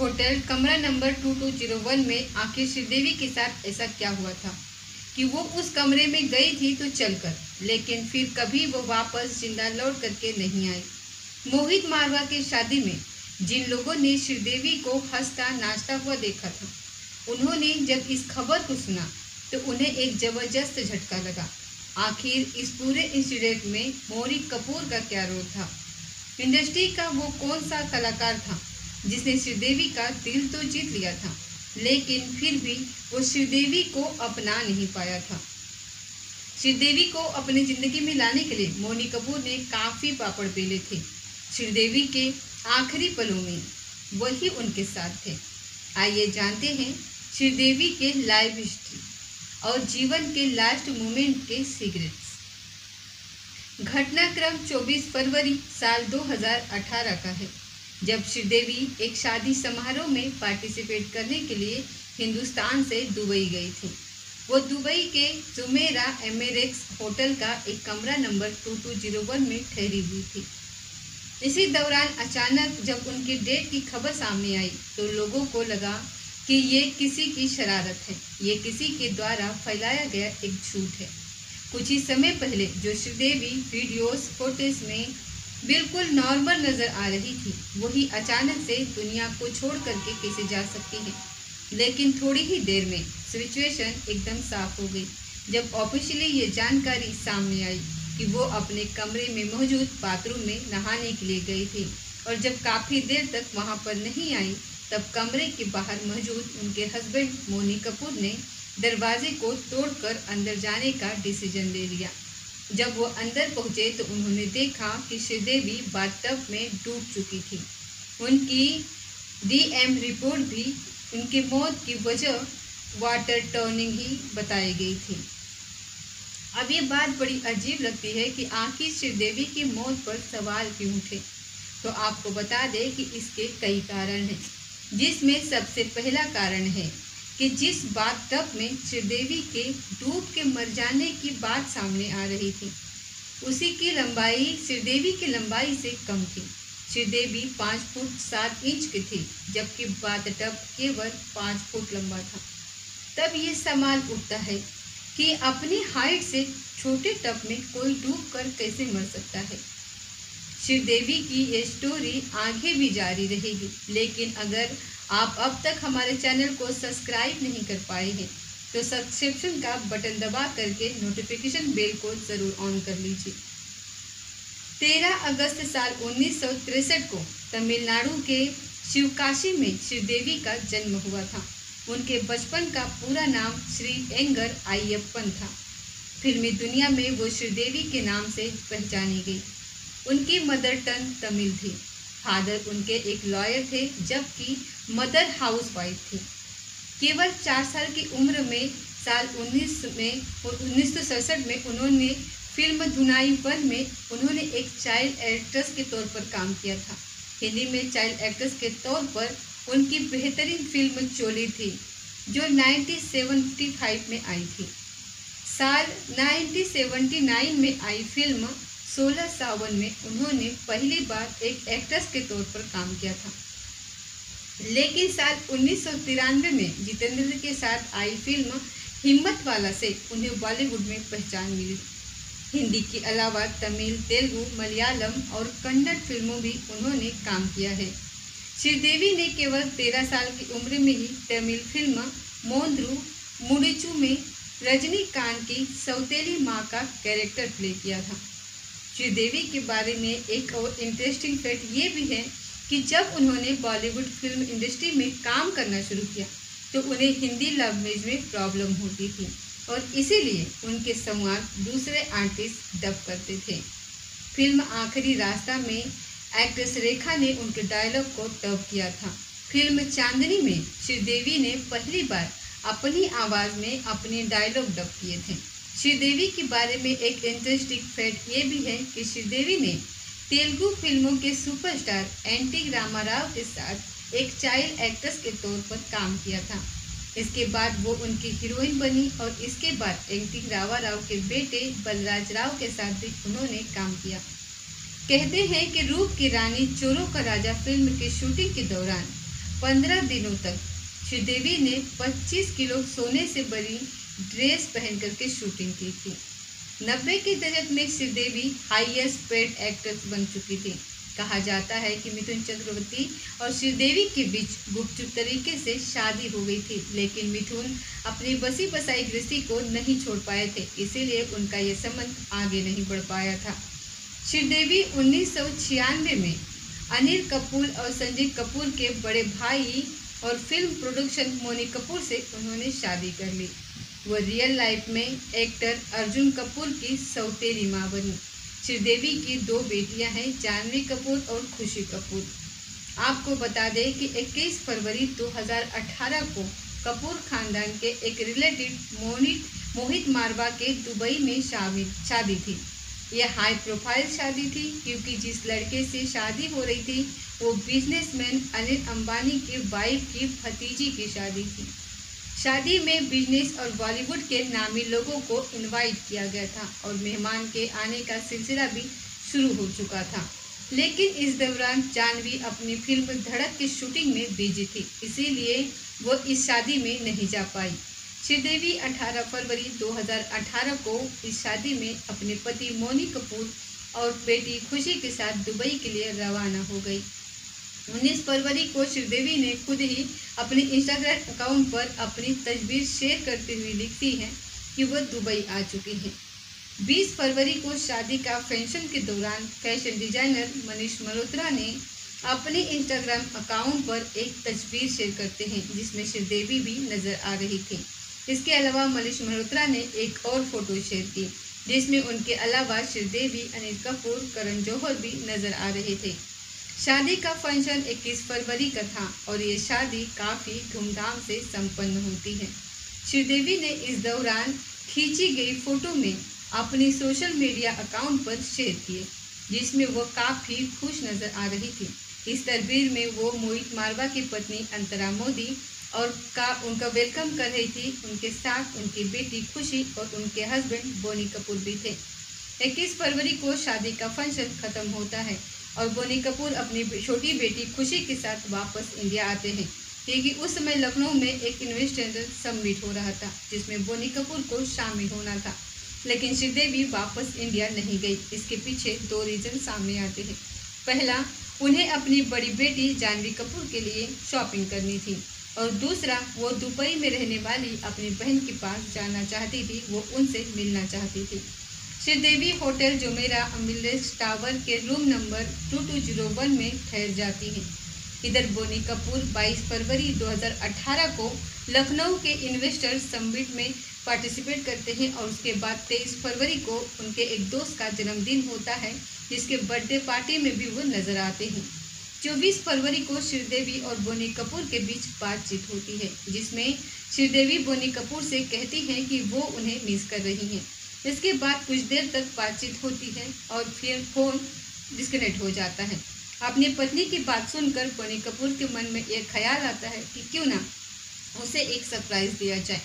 Hotel कमरा number 2201 में आखिर श्रीदेवी के साथ ऐसा क्या हुआ था कि वो उस कमरे में गई थी तो चलकर, लेकिन फिर कभी वो वापस जिंदा लौट करके नहीं आई। मोहित मारवा की शादी में जिन लोगों ने श्रीदेवी को हंसता नाचता हुआ देखा था, उन्होंने जब इस खबर को सुना तो उन्हें एक जबरदस्त झटका लगा। आखिर इस पूरे इंसिडेंट में मौनी कपूर का क्या रोल था? इंडस्ट्री का वो कौन सा कलाकार था जिसने श्रीदेवी का दिल तो जीत लिया था, लेकिन फिर भी वो श्रीदेवी को अपना नहीं पाया था। श्रीदेवी को अपनी जिंदगी में लाने के लिए मौनी कपूर ने काफी पापड़ बेले थे। श्रीदेवी के आखिरी पलों में वही उनके साथ थे। आइए जानते हैं श्रीदेवी के लाइफ हिस्ट्री और जीवन के लास्ट मोमेंट के सीक्रेट्स। घटनाक्रम 24 फरवरी साल 2018 का है, जब श्रीदेवी एक शादी समारोह में पार्टिसिपेट करने के लिए हिंदुस्तान से दुबई गई थी। वो दुबई के जुमेरा एमिरेट्स होटल का एक कमरा नंबर 2201 में ठहरी हुई थी। इसी दौरान अचानक जब उनकी डेट की खबर सामने आई तो लोगों को लगा कि ये किसी की शरारत है, ये किसी के द्वारा फैलाया गया एक झूठ है। कुछ ही समय पहले जो श्रीदेवी वीडियोस फोटोज में बिल्कुल नॉर्मल नजर आ रही थी, वही अचानक से दुनिया को छोड़ करके कैसे जा सकती है। लेकिन थोड़ी ही देर में सिचुएशन एकदम साफ हो गई जब ऑफिशियली ये जानकारी सामने आई कि वो अपने कमरे में मौजूद बाथरूम में नहाने के लिए गई थी, और जब काफ़ी देर तक वहां पर नहीं आई तब कमरे के बाहर मौजूद उनके हस्बैंड मौनी कपूर ने दरवाजे को तोड़कर अंदर जाने का डिसीजन ले लिया। जब वो अंदर पहुंचे तो उन्होंने देखा कि श्रीदेवी बाथटब में डूब चुकी थी। उनकी डीएम रिपोर्ट भी उनकी मौत की वजह वाटर टर्निंग ही बताई गई थी। अब ये बात बड़ी अजीब लगती है कि आखिर श्रीदेवी की मौत पर सवाल क्यों उठे। तो आपको बता दें कि इसके कई कारण हैं, जिसमें सबसे पहला कारण है कि जिस बाथटब में श्रीदेवी के डूब के मर जाने की बात सामने आ रही थी, उसी की लंबाई श्रीदेवी की लंबाई से कम थी। श्रीदेवी 5 फुट 7 इंच की थी, जबकि बाथटब केवल 5 फुट लंबा था। तब ये सवाल उठता है कि अपनी हाइट से छोटे टब में कोई डूबकर कैसे मर सकता है। श्रीदेवी की ये स्टोरी आगे भी जारी रहेगी, लेकिन अगर आप अब तक हमारे चैनल को सब्सक्राइब नहीं कर पाए हैं तो सब्सक्रिप्शन का बटन दबा करके नोटिफिकेशन बेल को ज़रूर ऑन कर लीजिए। 13 अगस्त साल 1963 को तमिलनाडु के शिवकाशी में श्रीदेवी का जन्म हुआ था। उनके बचपन का पूरा नाम श्री एंगर अय्यप्पन था। फिल्मी दुनिया में वो श्रीदेवी के नाम से पहचानी गई। उनकी मदर टंग तमिल थी। फादर उनके एक लॉयर थे, जबकि मदर हाउसवाइफ थी। केवल 4 साल की उम्र में साल 1967 में उन्होंने फिल्म धुनाई 1 में उन्होंने एक चाइल्ड एक्ट्रेस के तौर पर काम किया था। हिंदी में चाइल्ड एक्ट्रेस के तौर पर उनकी बेहतरीन फिल्म चोली थी, जो 1975 में आई थी। साल 1979 में आई फिल्म 16 सावन में उन्होंने पहली बार एक एक्ट्रेस के तौर पर काम किया था। लेकिन साल 1993 में जितेंद्र के साथ आई फिल्म हिम्मत वाला से उन्हें बॉलीवुड में पहचान मिली। हिंदी के अलावा तमिल, तेलुगु, मलयालम और कन्नड़ फिल्मों भी उन्होंने काम किया है। श्रीदेवी ने केवल 13 साल की उम्र में ही तमिल फिल्म मोंद्रू मुडिचू में रजनीकांत की सौतेली माँ का कैरेक्टर प्ले किया था। श्रीदेवी के बारे में एक और इंटरेस्टिंग फैक्ट ये भी है कि जब उन्होंने बॉलीवुड फिल्म इंडस्ट्री में काम करना शुरू किया तो उन्हें हिंदी लैंग्वेज में प्रॉब्लम होती थी, और इसीलिए उनके संवाद दूसरे आर्टिस्ट डब करते थे। फिल्म आखिरी रास्ता में एक्ट्रेस रेखा ने उनके डायलॉग को डब किया था। फिल्म चांदनी में श्रीदेवी ने पहली बार अपनी आवाज़ में अपने डायलॉग डब किए थे। श्रीदेवी के बारे में एक इंटरेस्टिंग फैक्ट ये भी है कि श्रीदेवी ने तेलुगु फिल्मों के सुपरस्टार एनटी रामाराव के साथ एक चाइल्ड एक्ट्रेस के तौर पर काम किया था। इसके बाद वो उनकी हीरोइन बनी, और इसके बाद एनटी रामाराव के बेटे बलराज राव के साथ भी उन्होंने काम किया। कहते हैं कि रूप की रानी चोरों का राजा फिल्म की शूटिंग के दौरान 15 दिनों तक श्रीदेवी ने 25 किलो सोने से बनी ड्रेस पहन करके शूटिंग की थी। 90 के दशक में श्रीदेवी हाईएस्ट पेड एक्ट्रेस बन चुकी थी। कहा जाता है कि मिथुन चक्रवर्ती और श्रीदेवी के बीच गुपचुप तरीके से शादी हो गई थी, लेकिन मिथुन अपनी बसी बसाई गृहस्थी को नहीं छोड़ पाए थे, इसीलिए उनका ये संबंध आगे नहीं बढ़ पाया था। श्रीदेवी 1996 में अनिल कपूर और संजीव कपूर के बड़े भाई और फिल्म प्रोडक्शन मोनी कपूर से उन्होंने शादी कर ली। वो रियल लाइफ में एक्टर अर्जुन कपूर की सौतेली माँ बनी। श्रीदेवी की 2 बेटियां हैं, जानवी कपूर और खुशी कपूर। आपको बता दें कि 21 फरवरी 2018 को कपूर खानदान के एक रिलेटिव मोहित मारवा के दुबई में शादी थी। यह हाई प्रोफाइल शादी थी क्योंकि जिस लड़के से शादी हो रही थी वो बिजनेसमैन अनिल अंबानी की वाइफ की भतीजी की शादी थी। शादी में बिजनेस और बॉलीवुड के नामी लोगों को इनवाइट किया गया था और मेहमान के आने का सिलसिला भी शुरू हो चुका था, लेकिन इस दौरान जानवी अपनी फिल्म धड़क की शूटिंग में बिजी थी, इसीलिए वो इस शादी में नहीं जा पाई। श्रीदेवी 18 फरवरी 2018 को इस शादी में अपने पति मोनी कपूर और बेटी खुशी के साथ दुबई के लिए रवाना हो गई। 19 फरवरी को श्रीदेवी ने खुद ही अपने इंस्टाग्राम अकाउंट पर अपनी तस्वीर शेयर करते हुए लिखती हैं कि वह दुबई आ चुकी हैं। 20 फरवरी को शादी का फंक्शन के दौरान फैशन डिजाइनर मनीष मल्होत्रा ने अपने इंस्टाग्राम अकाउंट पर एक तस्वीर शेयर करते हैं जिसमें श्रीदेवी भी नजर आ रही थी। इसके अलावा मनीष मल्होत्रा ने एक और फोटो शेयर की जिसमें उनके अलावा श्रीदेवी, अनिल कपूर, करण जौहर भी नजर आ रहे थे। शादी का फंक्शन 21 फरवरी का था और ये शादी काफ़ी धूमधाम से संपन्न होती है। श्रीदेवी ने इस दौरान खींची गई फोटो में अपनी सोशल मीडिया अकाउंट पर शेयर किए जिसमें वो काफ़ी खुश नजर आ रही थी। इस तस्वीर में वो मोहित मारवा की पत्नी अंतरा मोदी और उनका वेलकम कर रही थी। उनके साथ उनकी बेटी खुशी और उनके हस्बैंड बोनी कपूर भी थे। 21 फरवरी को शादी का फंक्शन खत्म होता है और बोनी कपूर अपनी छोटी बेटी खुशी के साथ वापस इंडिया आते हैं क्योंकि उस समय लखनऊ में एक इन्वेस्टर समिट हो रहा था जिसमें बोनी कपूर को शामिल होना था, लेकिन श्रीदेवी वापस इंडिया नहीं गई। इसके पीछे 2 रीजन सामने आते हैं। पहला, उन्हें अपनी बड़ी बेटी जानवी कपूर के लिए शॉपिंग करनी थी और दूसरा, वो दुबई में रहने वाली अपनी बहन के पास जाना चाहती थी, वो उनसे मिलना चाहती थी। श्रीदेवी होटल जुमेरा अमिलेस टावर के रूम नंबर 2201 में ठहर जाती हैं। इधर बोनी कपूर 22 फरवरी 2018 को लखनऊ के इन्वेस्टर समिट में पार्टिसिपेट करते हैं और उसके बाद 23 फरवरी को उनके एक दोस्त का जन्मदिन होता है जिसके बर्थडे पार्टी में भी वो नजर आते हैं। 24 फरवरी को श्रीदेवी और बोनी कपूर के बीच बातचीत होती है जिसमें श्रीदेवी बोनी कपूर से कहती हैं कि वो उन्हें मिस कर रही हैं। इसके बाद कुछ देर तक बातचीत होती है और फिर फोन डिस्कनेक्ट हो जाता है। अपनी पत्नी की बात सुनकर बोनी कपूर के मन में एक ख्याल आता है कि क्यों ना उसे एक सरप्राइज दिया जाए।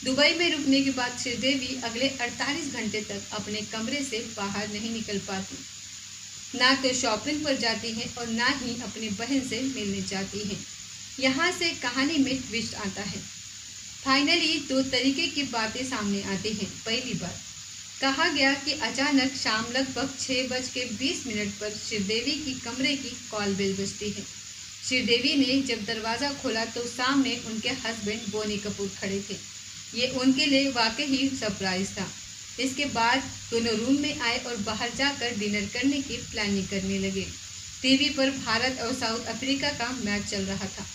दुबई में रुकने के बाद श्रीदेवी अगले 48 घंटे तक अपने कमरे से बाहर नहीं निकल पाती, ना तो शॉपिंग पर जाती हैं और ना ही अपनी बहन से मिलने जाती हैं। यहाँ से कहानी में ट्विस्ट आता है। फाइनली 2 तरीके की बातें सामने आती हैं। पहली बात, कहा गया कि अचानक शाम लगभग 6:20 पर श्रीदेवी की कमरे की कॉल बेल बजती है। श्रीदेवी ने जब दरवाज़ा खोला तो सामने उनके हस्बैंड बोनी कपूर खड़े थे। ये उनके लिए वाकई ही सरप्राइज था। इसके बाद दोनों रूम में आए और बाहर जाकर डिनर करने की प्लानिंग करने लगे। टीवी पर भारत और साउथ अफ्रीका का मैच चल रहा था।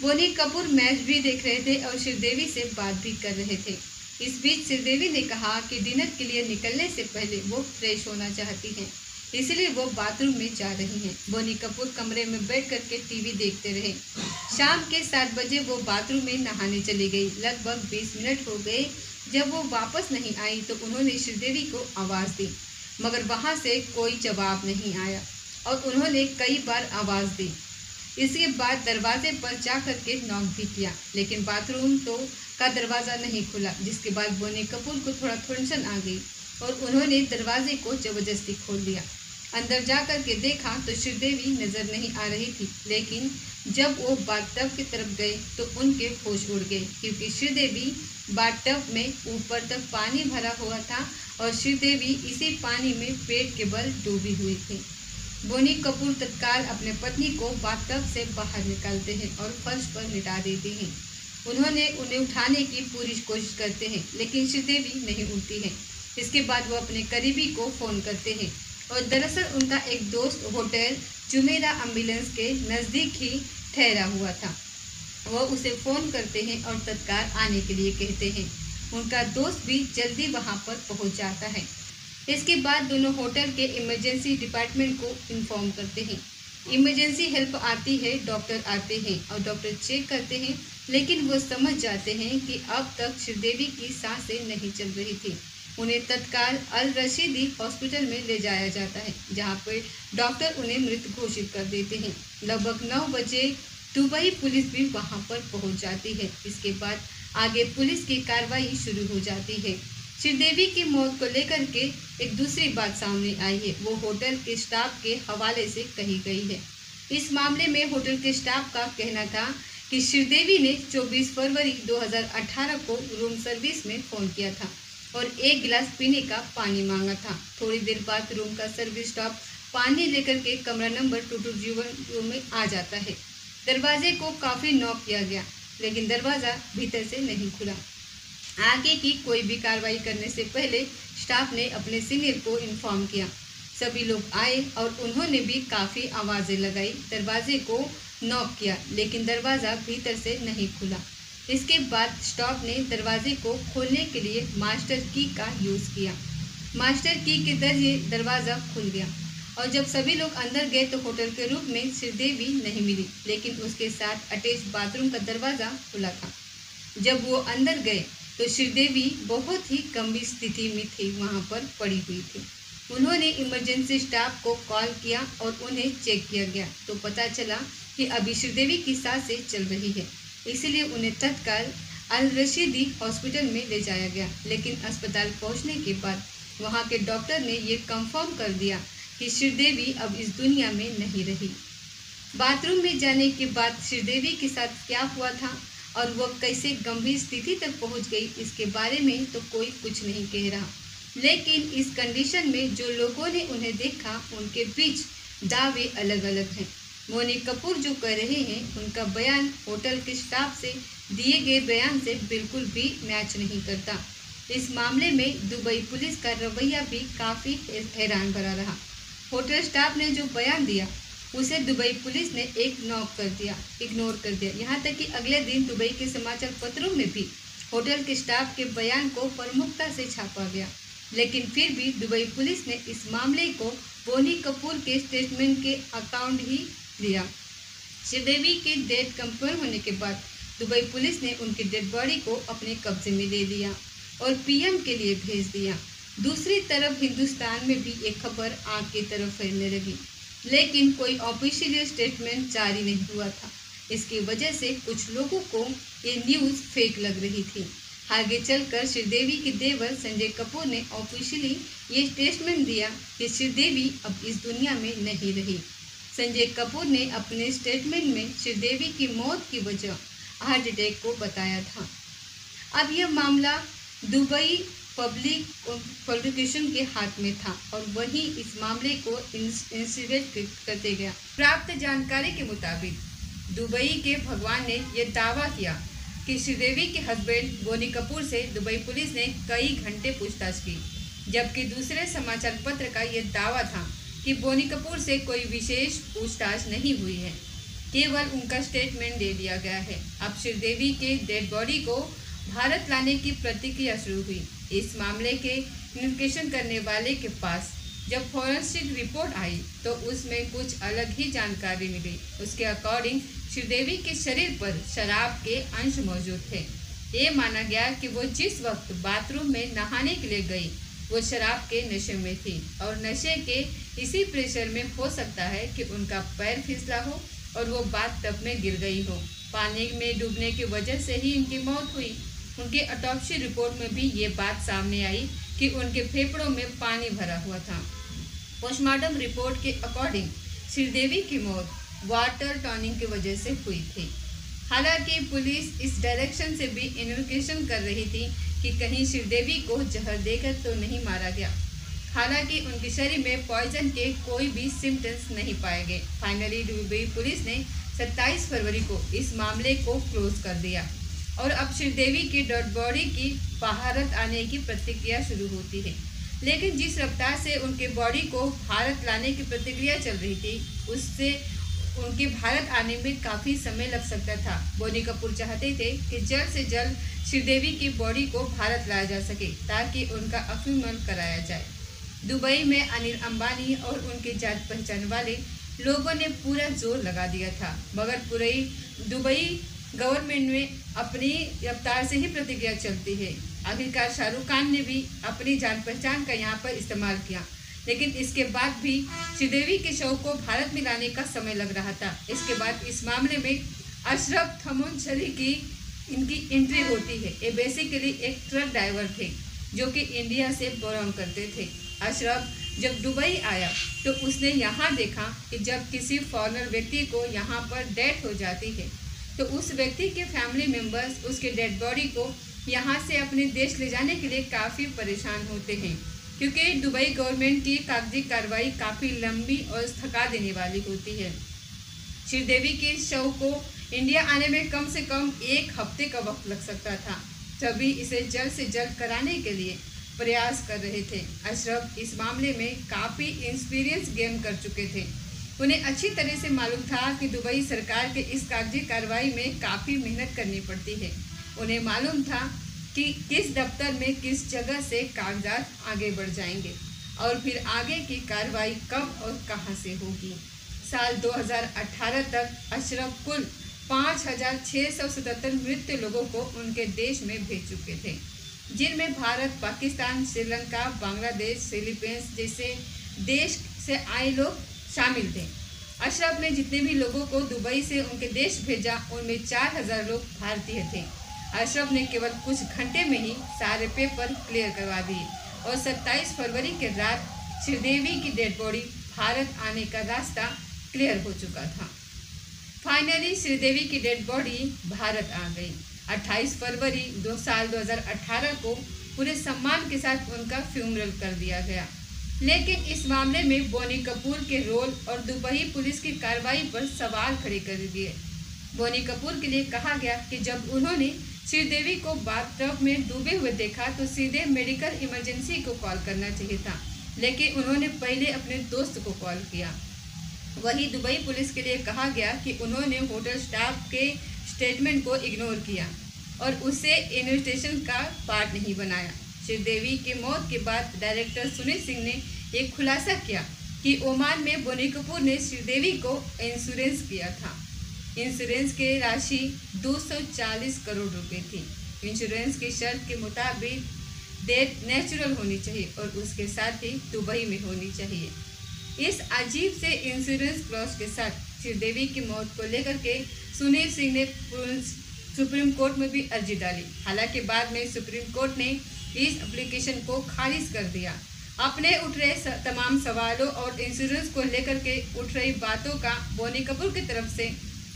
बोनी कपूर मैच भी देख रहे थे और श्रीदेवी से बात भी कर रहे थे। इस बीच श्रीदेवी ने कहा कि डिनर के लिए निकलने से पहले वो फ्रेश होना चाहती हैं, इसलिए वो बाथरूम में जा रही हैं। बोनी कपूर कमरे में बैठ करके टीवी देखते रहे। शाम के 7 बजे वो बाथरूम में नहाने चली गई। लगभग 20 मिनट हो गए। जब वो वापस नहीं आई तो उन्होंने श्रीदेवी को आवाज़ दी, मगर वहाँ से कोई जवाब नहीं आया और उन्होंने कई बार आवाज़ दी। इसके बाद दरवाजे पर जा कर के नॉक भी किया, लेकिन बाथरूम का दरवाज़ा नहीं खुला, जिसके बाद बोनी कपूर को थोड़ा टेंशन आ गई और उन्होंने दरवाजे को ज़बरदस्ती खोल दिया। अंदर जाकर के देखा तो श्रीदेवी नजर नहीं आ रही थी, लेकिन जब वो बाथटब की तरफ गए तो उनके होश उड़ गए, क्योंकि श्रीदेवी बाथटब में ऊपर तक पानी भरा हुआ था और श्रीदेवी इसी पानी में पेट के बल डूबी हुई थी। बोनी कपूर तत्काल अपने पत्नी को बाथटब से बाहर निकालते हैं और फर्श पर लिटा देते हैं। उन्हें उठाने की पूरी कोशिश करते हैं, लेकिन श्रीदेवी नहीं उठती है। इसके बाद वो अपने करीबी को फ़ोन करते हैं और दरअसल उनका एक दोस्त होटल जुमेरा एम्बुलेंस के नज़दीक ही ठहरा हुआ था। वो उसे फ़ोन करते हैं और तत्काल आने के लिए कहते हैं। उनका दोस्त भी जल्दी वहां पर पहुंच जाता है। इसके बाद दोनों होटल के इमरजेंसी डिपार्टमेंट को इन्फॉर्म करते हैं। इमरजेंसी हेल्प आती है, डॉक्टर आते हैं और डॉक्टर चेक करते हैं, लेकिन वो समझ जाते हैं कि अब तक श्रीदेवी की सांसें नहीं चल रही थी। उन्हें तत्काल अल रशीदी हॉस्पिटल में ले जाया जाता है, जहां पर डॉक्टर उन्हें मृत घोषित कर देते हैं। लगभग 9 बजे दुबई पुलिस भी वहां पर पहुंच जाती है। इसके बाद आगे पुलिस की कार्रवाई शुरू हो जाती है। श्रीदेवी की मौत को लेकर के एक दूसरी बात सामने आई है, वो होटल के स्टाफ के हवाले से कही गई है। इस मामले में होटल के स्टाफ का कहना था कि श्रीदेवी ने 24 फरवरी 2018 को रूम सर्विस में फ़ोन किया था और 1 गिलास पीने का पानी मांगा था। थोड़ी देर बाद रूम का सर्विस स्टाफ पानी लेकर के कमरा नंबर 220 में आ जाता है। दरवाजे को काफ़ी नॉक किया गया, लेकिन दरवाज़ा भीतर से नहीं खुला। आगे की कोई भी कार्रवाई करने से पहले स्टाफ ने अपने सीनियर को इन्फॉर्म किया। सभी लोग आए और उन्होंने भी काफ़ी आवाज़ें लगाई, दरवाजे को नॉक किया, लेकिन दरवाज़ा भीतर से नहीं खुला। इसके बाद स्टाफ ने दरवाजे को खोलने के लिए मास्टर की का यूज़ किया। मास्टर की के जरिए दरवाज़ा खुल गया और जब सभी लोग अंदर गए तो होटल के रूम में श्रीदेवी नहीं मिली, लेकिन उसके साथ अटैच बाथरूम का दरवाज़ा खुला था। जब वो अंदर गए तो श्रीदेवी बहुत ही गंभीर स्थिति में थी, वहाँ पर पड़ी हुई थी। उन्होंने इमरजेंसी स्टाफ को कॉल किया और उन्हें चेक किया गया तो पता चला कि अभी श्रीदेवी की सांसें चल रही है, इसलिए उन्हें तत्काल अल रशीदी हॉस्पिटल में ले जाया गया। लेकिन अस्पताल पहुंचने के बाद वहां के डॉक्टर ने ये कंफर्म कर दिया कि श्रीदेवी अब इस दुनिया में नहीं रही। बाथरूम में जाने के बाद श्रीदेवी के साथ क्या हुआ था और वह कैसे गंभीर स्थिति तक पहुंच गई, इसके बारे में तो कोई कुछ नहीं कह रहा। लेकिन इस कंडीशन में जो लोगों ने उन्हें देखा, उनके बीच दावे अलग अलग हैं। बोनी कपूर जो कह रहे हैं, उनका बयान होटल के स्टाफ से दिए गए बयान से बिल्कुल भी मैच नहीं करता। इस मामले में दुबई पुलिस का रवैया भी काफ़ी हैरान भरा रहा। होटल स्टाफ ने जो बयान दिया उसे दुबई पुलिस ने इग्नोर कर दिया। यहाँ तक कि अगले दिन दुबई के समाचार पत्रों में भी होटल के स्टाफ के बयान को प्रमुखता से छापा गया, लेकिन फिर भी दुबई पुलिस ने इस मामले को बोनी कपूर के स्टेटमेंट के अकाउंट ही लिया। श्रीदेवी की डेथ कंफर्म होने के बाद दुबई पुलिस ने उनकी डेड बॉडी को अपने कब्जे में ले लिया और पीएम के लिए भेज दिया। दूसरी तरफ हिंदुस्तान में भी एक खबर आग की तरफ फैलने लगी, लेकिन कोई ऑफिशियल स्टेटमेंट जारी नहीं हुआ था। इसकी वजह से कुछ लोगों को ये न्यूज़ फेक लग रही थी। आगे चलकर श्रीदेवी के देवर संजय कपूर ने ऑफिशियली ये स्टेटमेंट दिया कि श्रीदेवी अब इस दुनिया में नहीं रही। संजय कपूर ने अपने स्टेटमेंट में श्रीदेवी की मौत की वजह हार्ट अटैक को बताया था। अब यह मामला दुबई पब्लिक प्रोसिक्यूशन के हाथ में था और वही इस मामले को इन्वेस्टिगेट करते गया। प्राप्त जानकारी के मुताबिक दुबई के भगवान ने यह दावा किया कि श्रीदेवी के हस्बैंड बोनी कपूर से दुबई पुलिस ने कई घंटे पूछताछ की, जबकि दूसरे समाचार पत्र का यह दावा था कि बोनी कपूर से कोई विशेष पूछताछ नहीं हुई है, केवल उनका स्टेटमेंट दे दिया गया है। अब श्रीदेवी के डेड बॉडी को भारत लाने की प्रक्रिया शुरू हुई। इस मामले के इन्वेस्टिगेशन करने वाले के पास जब फॉरेंसिक रिपोर्ट आई तो उसमें कुछ अलग ही जानकारी मिली। उसके अकॉर्डिंग श्रीदेवी के शरीर पर शराब के अंश मौजूद थे। ये माना गया कि वो जिस वक्त बाथरूम में नहाने के लिए गई वो शराब के नशे में थी और नशे के इसी प्रेशर में हो सकता है कि उनका पैर फिसला हो और वो बाथटब में गिर गई हो। पानी में डूबने की वजह से ही इनकी मौत हुई। उनके ऑटोप्सी रिपोर्ट में भी ये बात सामने आई कि उनके फेफड़ों में पानी भरा हुआ था। पोस्टमार्टम रिपोर्ट के अकॉर्डिंग श्रीदेवी की मौत वाटर टॉनिंग की वजह से हुई थी। हालांकि पुलिस इस डायरेक्शन से भी इन्वेस्टिगेशन कर रही थी कि कहीं श्रीदेवी को जहर देकर तो नहीं मारा गया। हालांकि उनके शरीर में पॉइजन के कोई भी सिम्टम्स नहीं पाए गए। फाइनली दुबई पुलिस ने 27 फरवरी को इस मामले को क्लोज कर दिया और अब श्रीदेवी की डेड बॉडी की भारत आने की प्रक्रिया शुरू होती है। लेकिन जिस रफ्तार से उनके बॉडी को भारत लाने की प्रक्रिया चल रही थी, उससे उनके भारत आने में काफ़ी समय लग सकता था। बोनी कपूर चाहते थे कि जल्द से जल्द श्रीदेवी की बॉडी को भारत लाया जा सके ताकि उनका अफीमल कराया जाए। दुबई में अनिल अंबानी और उनके जान पहचान वाले लोगों ने पूरा जोर लगा दिया था, मगर पूरे दुबई गवर्नमेंट में अपनी रफ्तार से ही प्रतिक्रिया चलती है। आखिरकार शाहरुख खान ने भी अपनी जान पहचान का यहाँ पर इस्तेमाल किया, लेकिन इसके बाद भी श्रीदेवी के शव को भारत में लाने का समय लग रहा था। इसके बाद इस मामले में अशरफ थमुनचरी की इनकी एंट्री होती है। ये बेसिकली एक ट्रक ड्राइवर थे जो कि इंडिया से बिलोंग करते थे। अशरफ जब दुबई आया तो उसने यहाँ देखा कि जब किसी फॉरेनर व्यक्ति को यहाँ पर डेथ हो जाती है तो उस व्यक्ति के फैमिली मेम्बर्स उसके डेड बॉडी को यहाँ से अपने देश ले जाने के लिए काफ़ी परेशान होते हैं, क्योंकि दुबई गवर्नमेंट की कागजी कार्रवाई काफ़ी लंबी और थका देने वाली होती है। श्रीदेवी के शव को इंडिया आने में कम से कम 1 हफ्ते का वक्त लग सकता था, तभी इसे जल्द से जल्द कराने के लिए प्रयास कर रहे थे। अशरफ इस मामले में काफ़ी एक्सपीरियंस गेन कर चुके थे। उन्हें अच्छी तरह से मालूम था कि दुबई सरकार के इस कागजी कार्रवाई में काफ़ी मेहनत करनी पड़ती है। उन्हें मालूम था कि किस दफ्तर में किस जगह से कागजात आगे बढ़ जाएंगे और फिर आगे की कार्रवाई कब और कहां से होगी। साल 2018 तक अशरफ कुल 5,677 मृत लोगों को उनके देश में भेज चुके थे, जिनमें भारत, पाकिस्तान, श्रीलंका, बांग्लादेश, फिलीपींस जैसे देश से आए लोग शामिल थे। अशरफ ने जितने भी लोगों को दुबई से उनके देश भेजा, उनमें 4,000 लोग भारतीय थे। अशरफ ने केवल कुछ घंटे में ही सारे पेपर क्लियर करवा दिए और 27 फरवरी के रात श्रीदेवी की डेड बॉडी भारत आने का रास्ता क्लियर हो चुका था। फाइनली श्रीदेवी की डेड बॉडी भारत आ गई। 28 फरवरी 2018 को पूरे सम्मान के साथ उनका फ्यूनरल कर दिया गया। लेकिन इस मामले में बोनी कपूर के रोल और दुबई पुलिस की कार्रवाई पर सवाल खड़े कर दिए। बोनी कपूर के लिए कहा गया कि जब उन्होंने श्रीदेवी को बाथटब में डूबे हुए देखा तो सीधे मेडिकल इमरजेंसी को कॉल करना चाहिए था, लेकिन उन्होंने पहले अपने दोस्त को कॉल किया। वहीं दुबई पुलिस के लिए कहा गया कि उन्होंने होटल स्टाफ के स्टेटमेंट को इग्नोर किया और उसे इन्वेस्टिगेशन का पार्ट नहीं बनाया। श्रीदेवी के मौत के बाद डायरेक्टर सुनील सिंह ने एक खुलासा किया कि ओमान में बोनी कपूर ने श्रीदेवी को इंश्योरेंस किया था। इंश्योरेंस की राशि 240 करोड़ रुपए थी। इंश्योरेंस की शर्त के मुताबिक डेथ नेचुरल होनी चाहिए और उसके साथ ही दुबई में होनी चाहिए। इस अजीब से इंश्योरेंस क्लॉज के साथ श्रीदेवी की मौत को लेकर के सुनील सिंह ने सुप्रीम कोर्ट में भी अर्जी डाली। हालांकि बाद में सुप्रीम कोर्ट ने इस एप्लीकेशन को खारिज कर दिया। अपने उठ रहे तमाम सवालों और इंश्योरेंस को लेकर के उठ रही बातों का बोनी कपूर की तरफ से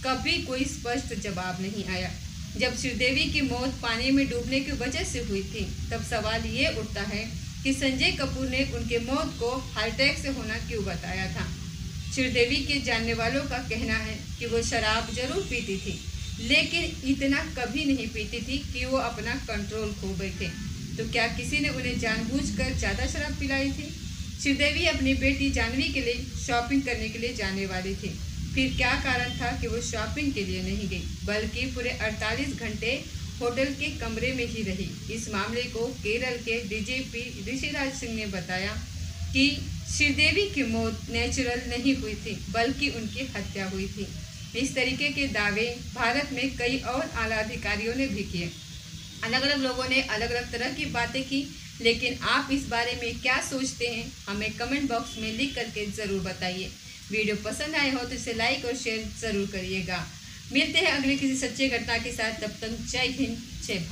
कभी कोई स्पष्ट जवाब नहीं आया। जब श्रीदेवी की मौत पानी में डूबने की वजह से हुई थी, तब सवाल ये उठता है कि संजय कपूर ने उनके मौत को हार्ट अटैक से होना क्यों बताया था। श्रीदेवी के जानने वालों का कहना है कि वो शराब जरूर पीती थी, लेकिन इतना कभी नहीं पीती थी कि वो अपना कंट्रोल खो बैठे। तो क्या किसी ने उन्हें जानबूझकर ज़्यादा शराब पिलाई थी? श्रीदेवी अपनी बेटी जानवी के लिए शॉपिंग करने के लिए जाने वाली थी। फिर क्या कारण था कि वो शॉपिंग के लिए नहीं गई, बल्कि पूरे 48 घंटे होटल के कमरे में ही रही। इस मामले को केरल के डीजीपी ऋषिराज सिंह ने बताया कि श्रीदेवी की मौत नेचुरल नहीं हुई थी, बल्कि उनकी हत्या हुई थी। इस तरीके के दावे भारत में कई और आला अधिकारियों ने भी किए। अलग अलग लोगों ने अलग अलग तरह की बातें की, लेकिन आप इस बारे में क्या सोचते हैं, हमें कमेंट बॉक्स में लिख करके ज़रूर बताइए। वीडियो पसंद आए हो तो इसे लाइक और शेयर ज़रूर करिएगा। मिलते हैं अगले किसी सच्चे घटना के साथ, तब तक जय हिंद, जय भारत।